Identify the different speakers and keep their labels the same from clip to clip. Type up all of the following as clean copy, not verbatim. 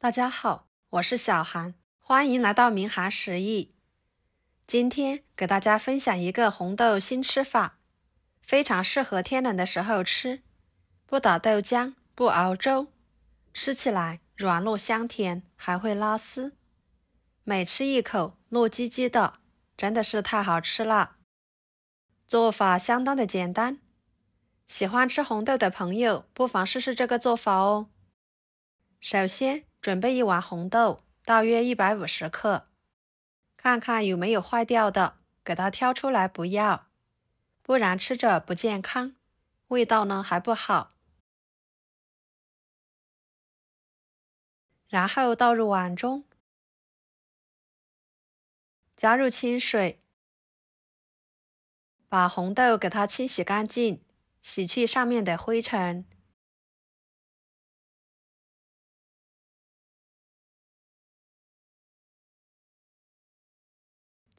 Speaker 1: 大家好，我是小韩，欢迎来到明涵食艺。今天给大家分享一个红豆新吃法，非常适合天冷的时候吃，不打豆浆，不熬粥，吃起来软糯香甜，还会拉丝，每吃一口糯叽叽的，真的是太好吃了。做法相当的简单，喜欢吃红豆的朋友不妨试试这个做法哦。首先准备一碗红豆，大约150克，看看有没有坏掉的，给它挑出来不要，不然吃着不健康，味道呢还不好。然后倒入碗中，加入清水，把红豆给它清洗干净，洗去上面的灰尘。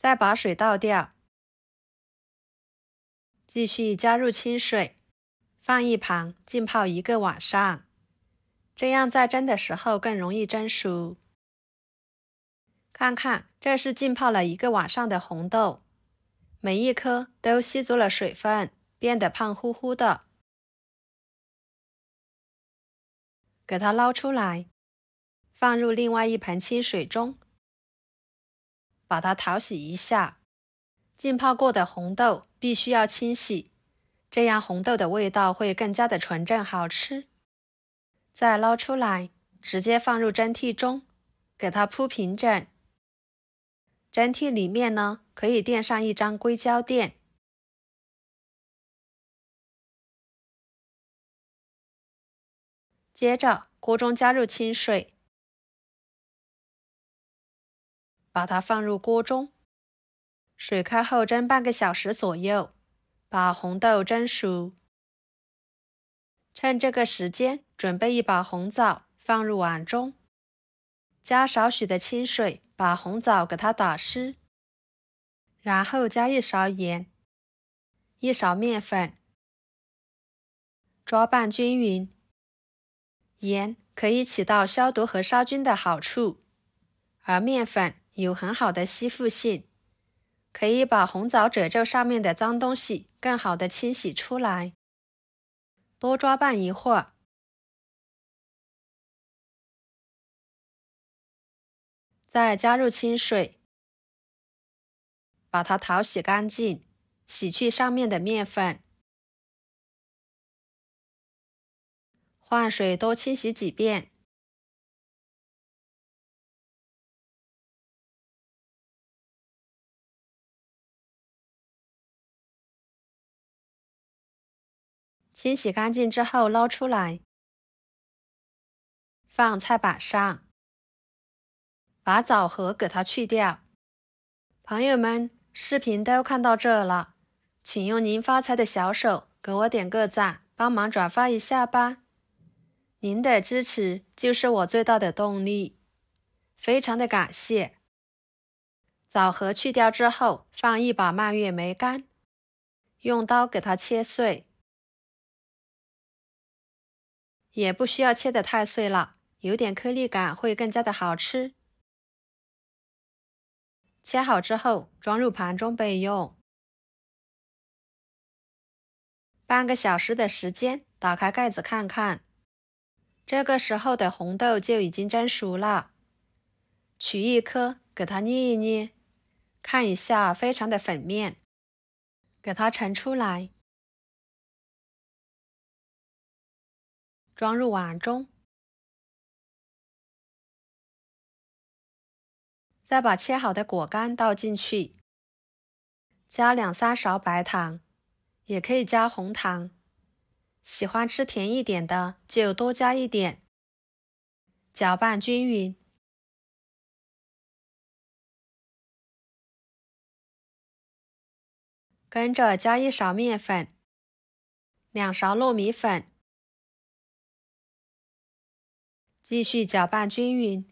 Speaker 1: 再把水倒掉，继续加入清水，放一旁浸泡1个晚上，这样在蒸的时候更容易蒸熟。看看，这是浸泡了1个晚上的红豆，每一颗都吸足了水分，变得胖乎乎的。给它捞出来，放入另外一盆清水中，把它淘洗一下。浸泡过的红豆必须要清洗，这样红豆的味道会更加的纯正好吃。再捞出来，直接放入蒸屉中，给它铺平整。蒸屉里面呢，可以垫上一张硅胶垫。接着锅中加入清水，把它放入锅中，水开后蒸半个小时左右，把红豆蒸熟。趁这个时间，准备一把红枣放入碗中，加少许的清水，把红枣给它打湿，然后加1勺盐，1勺面粉，抓拌均匀。盐可以起到消毒和杀菌的好处，而面粉有很好的吸附性，可以把红枣褶皱上面的脏东西更好的清洗出来。多抓拌一会儿，再加入清水，把它淘洗干净，洗去上面的面粉，换水多清洗几遍。清洗干净之后捞出来，放菜板上，把枣核给它去掉。朋友们，视频都看到这了，请用您发财的小手给我点个赞，帮忙转发一下吧。您的支持就是我最大的动力，非常的感谢。枣核去掉之后，放一把蔓越莓干，用刀给它切碎，也不需要切得太碎了，有点颗粒感会更加的好吃。切好之后，装入盘中备用。半个小时的时间，打开盖子看看，这个时候的红豆就已经蒸熟了。取一颗，给它捏一捏，看一下非常的粉面，给它盛出来，装入碗中。再把切好的果干倒进去，加2-3勺白糖，也可以加红糖，喜欢吃甜一点的就多加一点，搅拌均匀。跟着加1勺面粉，2勺糯米粉，继续搅拌均匀。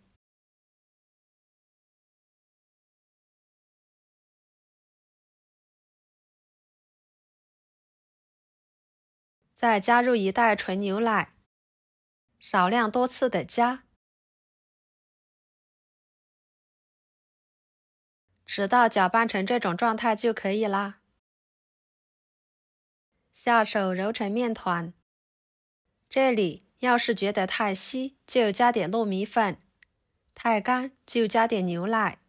Speaker 1: 再加入1袋纯牛奶，少量多次的加，直到搅拌成这种状态就可以啦。下手揉成面团，这里要是觉得太稀，就加点糯米粉，太干就加点牛奶。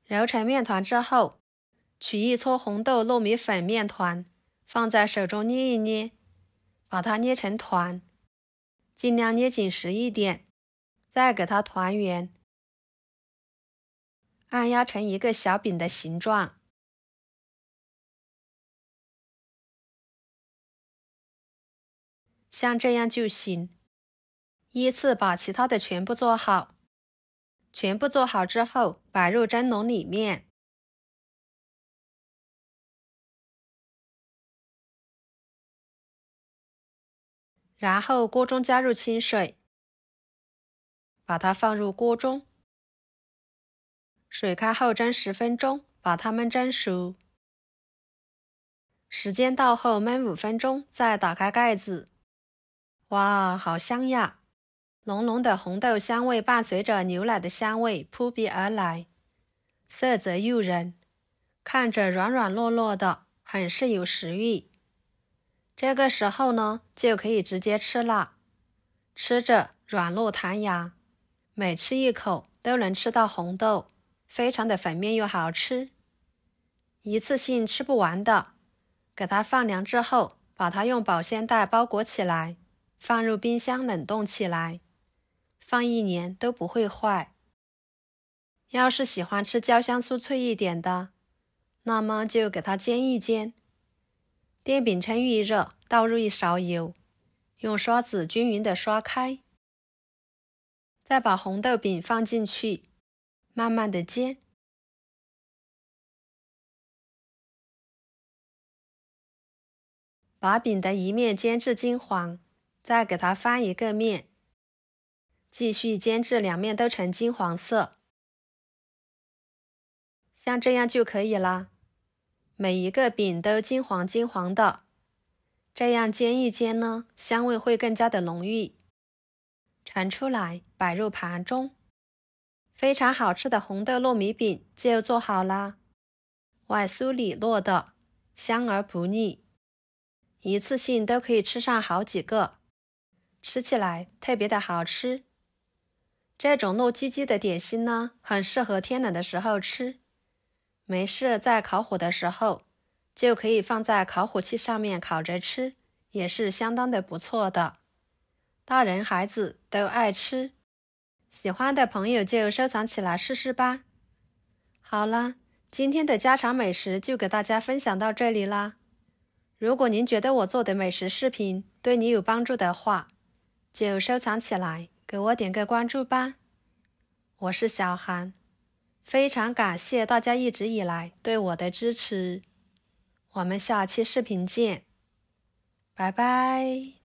Speaker 1: 揉成面团之后，取一撮红豆糯米粉面团，放在手中捏一捏，把它捏成团，尽量捏紧实一点，再给它团圆，按压成一个小饼的形状。像这样就行，依次把其他的全部做好。全部做好之后，摆入蒸笼里面。然后锅中加入清水，把它放入锅中。水开后蒸10分钟，把它们蒸熟。时间到后焖5分钟，再打开盖子。哇，好香呀！浓浓的红豆香味伴随着牛奶的香味扑鼻而来，色泽诱人，看着软软糯糯的，很是有食欲。这个时候呢，就可以直接吃了，吃着软糯弹牙，每吃一口都能吃到红豆，非常的粉面又好吃。一次性吃不完的，给它放凉之后，把它用保鲜袋包裹起来，放入冰箱冷冻起来，放1年都不会坏。要是喜欢吃焦香酥脆一点的，那么就给它煎一煎。电饼趁预热，倒入1勺油，用刷子均匀的刷开，再把红豆饼放进去，慢慢的煎。把饼的一面煎至金黄，再给它翻一个面，继续煎至2面都呈金黄色。像这样就可以啦。每一个饼都金黄金黄的，这样煎一煎呢，香味会更加的浓郁。盛出来，摆入盘中。非常好吃的红豆糯米饼就做好啦，外酥里糯的，香而不腻，一次性都可以吃上好几个，吃起来特别的好吃。这种糯叽叽的点心呢，很适合天冷的时候吃。没事在烤火的时候，就可以放在烤火器上面烤着吃，也是相当的不错的。大人孩子都爱吃，喜欢的朋友就收藏起来试试吧。好了，今天的家常美食就给大家分享到这里啦。如果您觉得我做的美食视频对你有帮助的话，就收藏起来，给我点个关注吧。我是小韩，非常感谢大家一直以来对我的支持。我们下期视频见，拜拜。